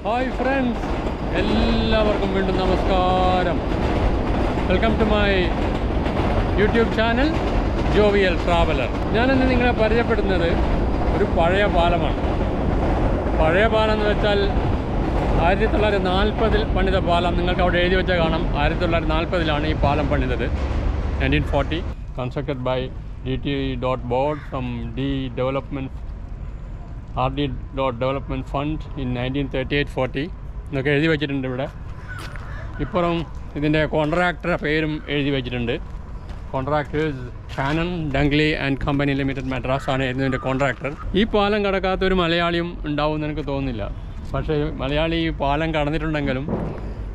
Hi friends, എല്ലാവർക്കും വീണ്ടും നമസ്കാരം. Welcome to my YouTube channel jovial traveller. ഞാനിന്ന് നിങ്ങളെ പരിചയപ്പെടുന്നത് ഒരു പഴയ പാലമാണ്. പഴയ പാലം എന്ന് വെച്ചാൽ 1940 പണിത പാലം. നിങ്ങൾക്ക് അവിടെ എഴുതി വെച്ചാൽ കാണാം, 1940 ഈ പാലം പണിതത്. 1940 constructed by DT.board from RD.development fund in 1938-40 എന്നൊക്കെ എഴുതി വെച്ചിട്ടുണ്ട്. ഇവിടെ ഇപ്പുറം ഇതിൻ്റെ കോൺട്രാക്ടറുടെ പേരും എഴുതി വെച്ചിട്ടുണ്ട്. Contractors Shannon Dungley and company limited Madras ആണ് ഇതിൻ്റെ കോൺട്രാക്ടർ. ഈ പാലം കടക്കാത്തൊരു മലയാളിയും ഉണ്ടാവുമെന്ന് എനിക്ക് തോന്നുന്നില്ല. പക്ഷേ മലയാളി ഈ പാലം കടന്നിട്ടുണ്ടെങ്കിലും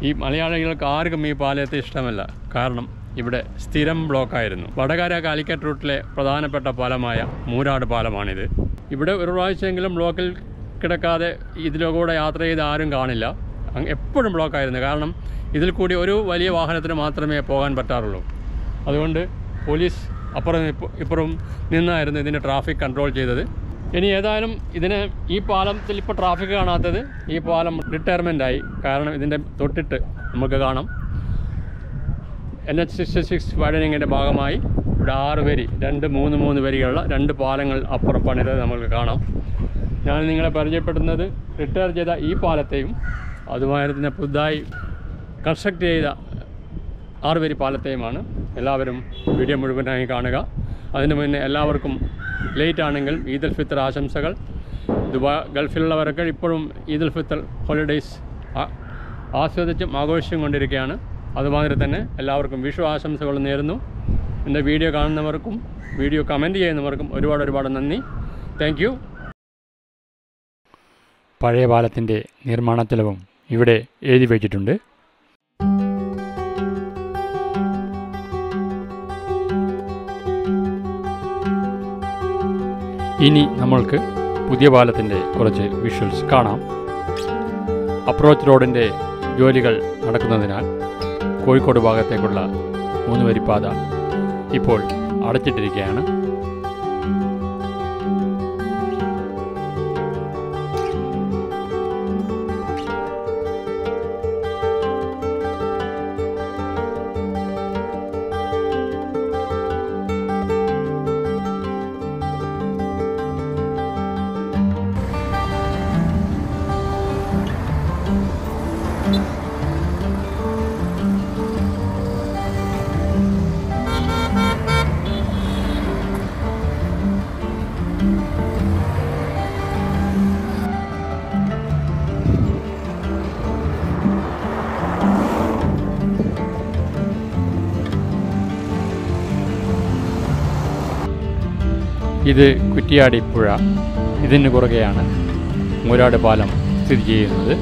ഈ മലയാളികൾക്ക് ആർക്കും ഈ പാലത്തെ ഇഷ്ടമല്ല. കാരണം ഇവിടെ സ്ഥിരം ബ്ലോക്കായിരുന്നു. വടകര കാലിക്കറ്റ് റൂട്ടിലെ പ്രധാനപ്പെട്ട പാലമായ മൂരാട് പാലമാണിത്. ഇവിടെ ഒരു പ്രാവശ്യമെങ്കിലും ബ്ലോക്കിൽ കിടക്കാതെ ഇതിലൂടെ യാത്ര ചെയ്ത് ആരും കാണില്ല. എപ്പോഴും ബ്ലോക്കായിരുന്നു. കാരണം ഇതിൽ കൂടി ഒരു വലിയ വാഹനത്തിന് മാത്രമേ പോകാൻ പറ്റാറുള്ളൂ. അതുകൊണ്ട് പോലീസ് അപ്പുറം ഇപ്പുറം നിന്നായിരുന്നു ഇതിൻ്റെ ട്രാഫിക് കൺട്രോൾ ചെയ്തത്. ഇനി ഏതായാലും ഈ പാലത്തിൽ ഇപ്പോൾ ട്രാഫിക് കാണാത്തത്, ഈ പാലം റിട്ടയർമെൻ്റായി. കാരണം ഇതിൻ്റെ തൊട്ടിട്ട് നമുക്ക് കാണാം NH66 വൈഡനിങ്ങിൻ്റെ ഭാഗമായി ഇവിടെ 6 വരി 3 വരികളുള്ള 2 പാലങ്ങൾ അപ്പുറം പണിതത് നമുക്ക് കാണാം. ഞാൻ നിങ്ങളെ പരിചയപ്പെടുന്നത് റിട്ടയർ ചെയ്ത ഈ പാലത്തെയും അതുമായി തന്നെ പുതുതായി കൺസ്ട്രക്റ്റ് ചെയ്ത 6 വരി പാലത്തെയുമാണ്. എല്ലാവരും വീഡിയോ മുഴുവനായി കാണുക. അതിന് മുന്നേ എല്ലാവർക്കും ലേറ്റ് ആണെങ്കിൽ ഈദ് ഉൽ ഫിത്തർ ആശംസകൾ. ഗൾഫിലുള്ളവരൊക്കെ ഇപ്പോഴും ഈദ് ഉൽ ഫിത്തർ ഹോളിഡേയ്സ് ആസ്വദിച്ചും ആഘോഷിച്ചും കൊണ്ടിരിക്കുകയാണ്. അതുമാതിരി തന്നെ എല്ലാവർക്കും വിഷു ആശംസകൾ നേരുന്നു. എൻ്റെ വീഡിയോ കാണുന്നവർക്കും വീഡിയോ കമൻറ്റ് ചെയ്യുന്നവർക്കും ഒരുപാട് നന്ദി. Thank you. പഴയ പാലത്തിൻ്റെ നിർമ്മാണ ചെലവും ഇവിടെ എഴുതി വച്ചിട്ടുണ്ട്. ഇനി നമ്മൾക്ക് പുതിയ പാലത്തിൻ്റെ കുറച്ച് വിഷ്വൽസ് കാണാം. അപ്രോച്ച് റോഡിൻ്റെ ജോലികൾ നടക്കുന്നതിനാൽ കോഴിക്കോട് ഭാഗത്തേക്കുള്ള 3 വരിപ്പാത ഇപ്പോൾ അടച്ചിട്ടിരിക്കുകയാണ്. ഇത് കുറ്റിയാടി പുഴ. ഇതിന് കുറുകെയാണ് മൂരാട് പാലം സ്ഥിതി ചെയ്യുന്നത്.